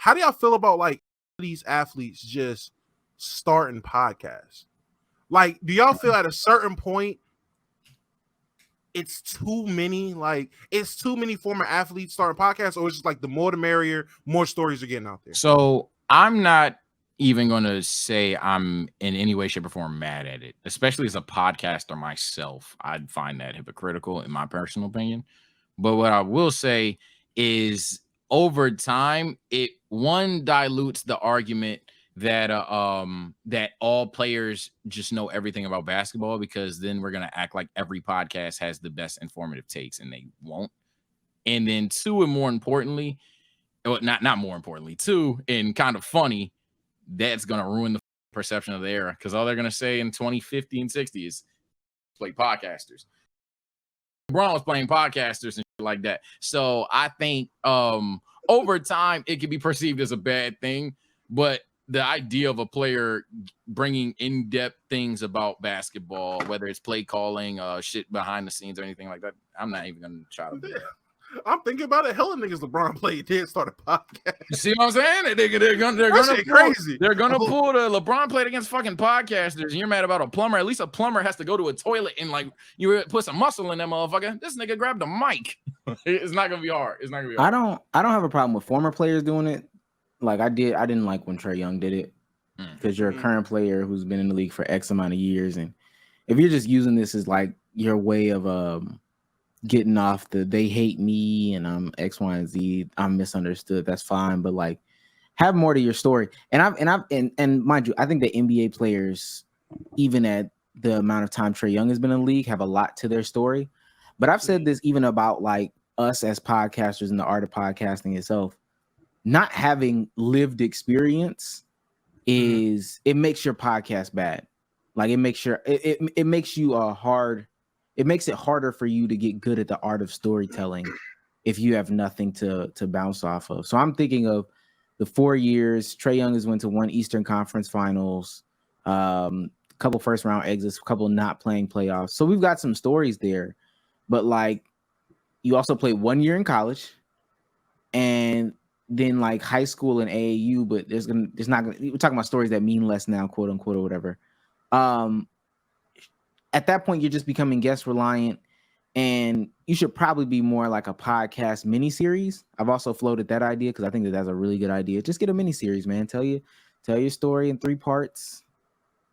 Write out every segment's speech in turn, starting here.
how do y'all feel about like these athletes just starting podcasts? Like, do y'all feel at a certain point it's too many former athletes starting podcasts, or it's just like the more the merrier, more stories are getting out there? So I'm not even going to say I'm in any way, shape, or form mad at it, especially as a podcaster myself. I'd find that hypocritical in my personal opinion. But what I will say is over time, it dilutes the argument that that all players just know everything about basketball, because then we're gonna act like every podcast has the best informative takes, and they won't. And then two, and more importantly, well, not more importantly, two, and kind of funny, that's gonna ruin the perception of the era, because all they're gonna say in 2050 and 60 is play podcasters. LeBron was playing podcasters and shit like that. So I think over time it can be perceived as a bad thing, but the idea of a player bringing in-depth things about basketball, whether it's play calling, shit behind the scenes or anything like that, I'm not even gonna try to do that. I'm thinking about it. Hella niggas LeBron played did start a podcast. You see what I'm saying? They're gonna crazy. They're gonna pull the LeBron played against fucking podcasters, and you're mad about a plumber. At least a plumber has to go to a toilet and like you put some muscle in that motherfucker. This nigga grabbed a mic. It's not gonna be hard. It's not gonna be hard. I don't have a problem with former players doing it. Like I didn't like when Trae Young did it, because you're a current player who's been in the league for X amount of years, and if you're just using this as like your way of getting off the they hate me and I'm X, Y, and Z, I'm misunderstood, that's fine, but like have more to your story. And mind you, I think the NBA players, even at the amount of time Trae Young has been in the league, have a lot to their story. But I've said this even about like us as podcasters and the art of podcasting itself. Not having lived experience it makes your podcast bad. Like it makes it harder for you to get good at the art of storytelling if you have nothing to bounce off of. So I'm thinking of the 4 years Trae Young has went to 1 Eastern Conference Finals, a couple first round exits, a couple not playing playoffs. So we've got some stories there, but like you also played 1 year in college and then like high school and AAU, but we're talking about stories that mean less now, quote unquote, or whatever. At that point, you're just becoming guest reliant, and you should probably be more like a podcast miniseries. I've also floated that idea because I think that's a really good idea. Just get a miniseries, man. Tell your story in 3 parts.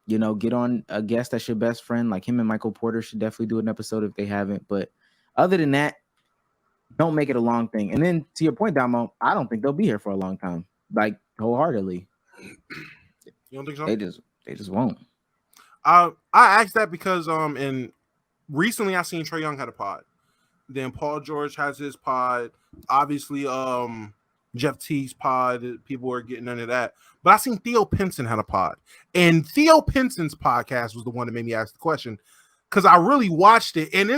You know, get on a guest that's your best friend. Like him and Michael Porter should definitely do an episode if they haven't. But other than that, don't make it a long thing. And then to your point, Damo, I don't think they'll be here for a long time. Like wholeheartedly. You don't think so? They just won't. I asked that because and recently I seen Trae Young had a pod. Then Paul George has his pod. Obviously, Jeff Teague's pod. People are getting into that. But I seen Theo Pinson had a pod, and Theo Pinson's podcast was the one that made me ask the question, because I really watched it, and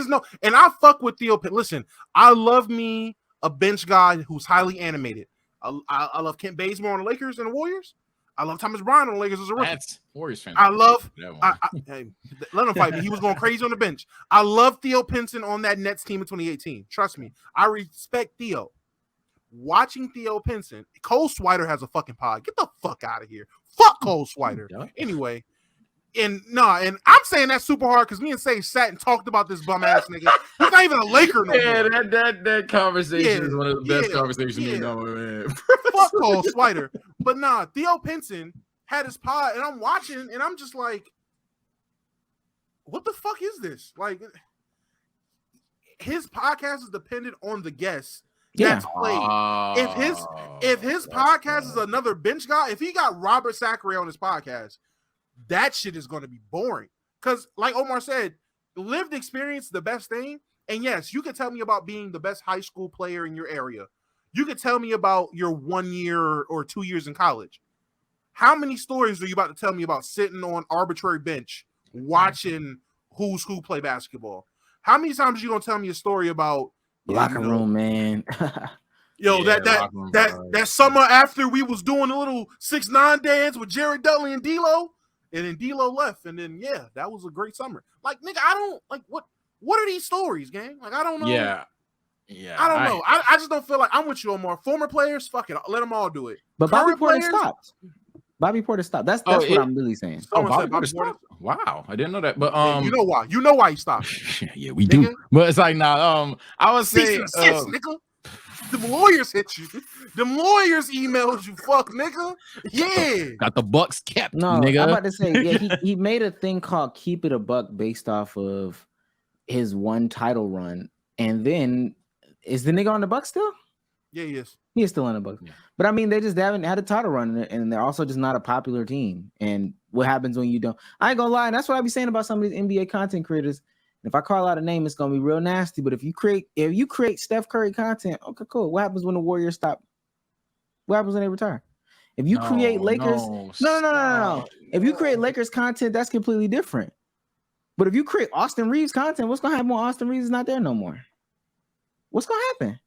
I fuck with Theo. Listen, I love me a bench guy who's highly animated. I love Kent Bazemore on the Lakers and the Warriors. I love Thomas Bryant on the Lakers as a rookie. That's Warriors fan. Hey, let him fight me. He was going crazy on the bench. I love Theo Pinson on that Nets team in 2018. Trust me, I respect Theo. Watching Theo Pinson, Cole Swider has a fucking pod. Get the fuck out of here. Fuck Cole Swider. Anyway, and I'm saying that's super hard because me and Sage sat and talked about this bum ass nigga. He's not even a Laker no more. Yeah, that conversation is one of the best conversations we know, man. Fuck Cole Swider. But Theo Pinson had his pod, and I'm watching, and I'm just like, what the fuck is this? Like, his podcast is dependent on the guests that's played. If his podcast is another bench guy, if he got Robert Sacre on his podcast, that shit is going to be boring. Because, like Omar said, lived experience is the best thing. And yes, you could tell me about being the best high school player in your area. You could tell me about your 1 year or 2 years in college. How many stories are you about to tell me about sitting on arbitrary bench watching who's who play basketball? How many times are you going to tell me a story about locker room, man? That summer after we was doing a little 6ix9ine dance with Jared Dudley and D'Lo, and then D'Lo left, and then that was a great summer. Like, nigga, I don't like what are these stories, gang? Like, I don't know. Yeah, Yeah, I don't know. I just don't feel like I'm with you on more former players. Fuck it, let them all do it. But Current Bobby Portis players, stopped. Bobby Portis stopped. That's what I'm really saying. Someone said Bobby Portis. Wow, I didn't know that. But you know why? You know why he stopped? Yeah, we do. But it's like I would say, nigga. The lawyers hit you. The lawyers emailed you. Fuck, nigga. Yeah. Got the Bucks kept. No, nigga. I'm about to say, yeah, he made a thing called Keep It a Buck based off of his one title run. And then is the nigga on the Bucks still? Yeah, he is. He is still on the Bucks. Yeah. But I mean, they just haven't had a title run, and they're also just not a popular team. And what happens when you don't? I ain't gonna lie, and that's what I be saying about some of these NBA content creators. If I call out a name, it's gonna be real nasty. But if you create Steph Curry content, okay, cool. What happens when the Warriors stop? What happens when they retire? If you create Lakers, no. If you create Lakers content, that's completely different. But if you create Austin Reeves content, what's gonna happen when Austin Reeves is not there no more? What's gonna happen?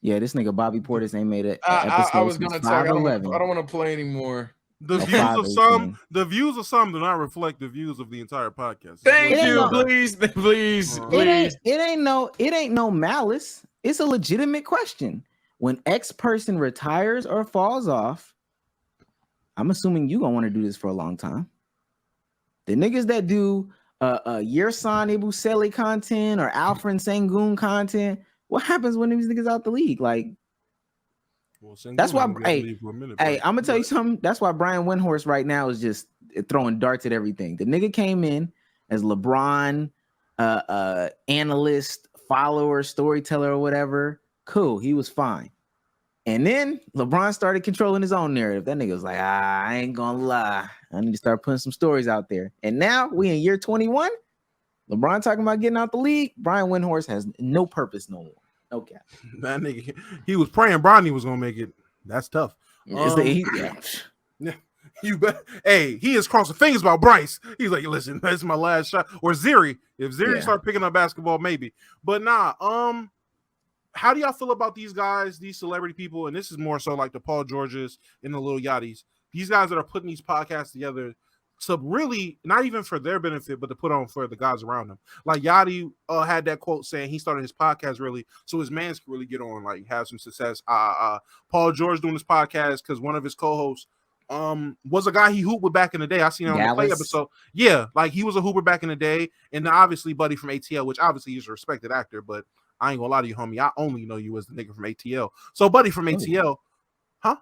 Yeah, this nigga Bobby Portis ain't made an episode. I was gonna tell you, I don't want to play anymore. The views of some do not reflect the views of the entire podcast. Thank you, please. It ain't no malice. It's a legitimate question. When X person retires or falls off, I'm assuming you gonna want to do this for a long time. The niggas that do Yersan Ebusele content or Alfred Sengun content, what happens when these niggas out the league? Like, well, that's why. Hey, I'm gonna tell you something. That's why Brian Windhorst right now is just throwing darts at everything. The nigga came in as LeBron, analyst, follower, storyteller, or whatever. Cool, he was fine. And then LeBron started controlling his own narrative. That nigga was like, I ain't gonna lie. I need to start putting some stories out there. And now we in year 21. LeBron talking about getting out the league. Brian Windhorst has no purpose no more. No cap. That nigga, he was praying Bronny was gonna make it. That's tough. Yeah, you bet. Hey, he is crossing fingers about Bryce. He's like, listen, that's my last shot. Or Ziri. If Ziri start picking up basketball, maybe. But nah. How do y'all feel about these guys, these celebrity people? And this is more so like the Paul Georges and the Lil Yachty's. These guys that are putting these podcasts together to really, not even for their benefit, but to put on for the guys around them. Like Yachty had that quote saying he started his podcast really so his mans can really get on, like have some success. Paul George doing this podcast because one of his co-hosts was a guy he hooped with back in the day. I seen him on the Play episode. Yeah, like he was a hooper back in the day, and obviously Buddy from ATL, which obviously he's a respected actor, but I ain't gonna lie to you, homie. I only know you as the nigga from ATL. So Buddy from ATL, huh?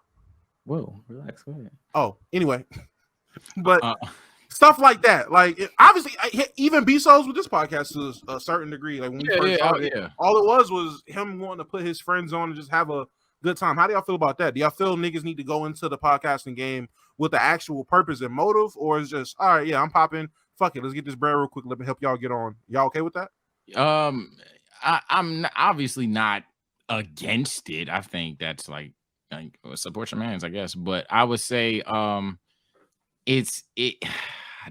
Whoa, relax. Go ahead. Oh, anyway. But stuff like that, like obviously, even Bezos with this podcast to a certain degree. Like when we first started, all it was him wanting to put his friends on and just have a good time. How do y'all feel about that? Do y'all feel niggas need to go into the podcasting game with the actual purpose and motive, or is just all right? Yeah, I'm popping. Fuck it, let's get this bread real quick. Let me help y'all get on. Y'all okay with that? I'm obviously not against it. I think that's like support your mans, I guess. But I would say I'm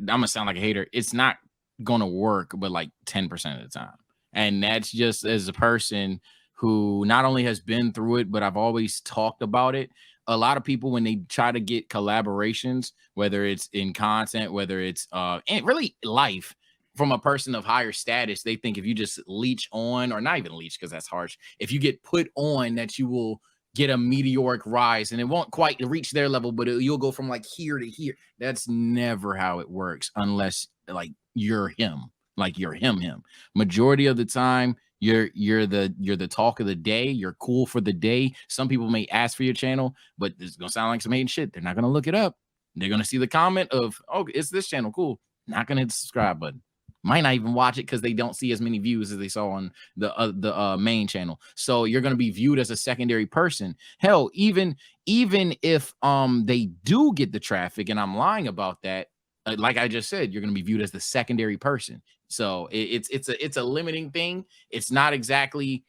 gonna sound like a hater. It's not gonna work, but like 10% of the time. And that's just as a person who not only has been through it, but I've always talked about it. A lot of people, when they try to get collaborations, whether it's in content, whether it's and really life, from a person of higher status, they think if you just leech on, or not even leech because that's harsh, if you get put on, that you will get a meteoric rise, and it won't quite reach their level, but you'll go from like here to here. That's never how it works, unless like you're him, like you're him. Majority of the time, you're the talk of the day. You're cool for the day. Some people may ask for your channel, but it's gonna sound like some hating shit. They're not gonna look it up. They're gonna see the comment of, oh, it's this channel, cool. Not gonna hit the subscribe button. Might not even watch it because they don't see as many views as they saw on the main channel. So you're going to be viewed as a secondary person. Hell, even if they do get the traffic, and I'm lying about that, like I just said, you're going to be viewed as the secondary person. So it's a limiting thing. It's not exactly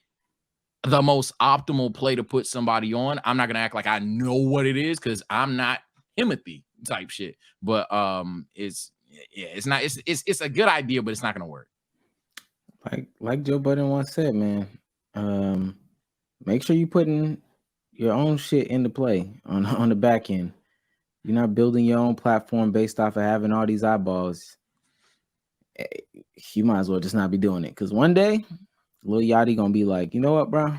the most optimal play to put somebody on. I'm not going to act like I know what it is because I'm not Timothy type shit. But it's not. It's a good idea, but it's not gonna work. Like Joe Budden once said, man. Make sure you putting your own shit into play on the back end. You're not building your own platform based off of having all these eyeballs. You might as well just not be doing it, because one day Lil Yachty gonna be like, you know what, bro?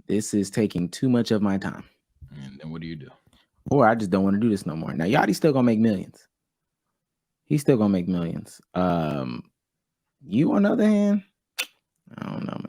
This is taking too much of my time. And then what do you do? Or I just don't want to do this no more. Now Yachty's still gonna make millions. He's still gonna make millions. You on the other hand, I don't know,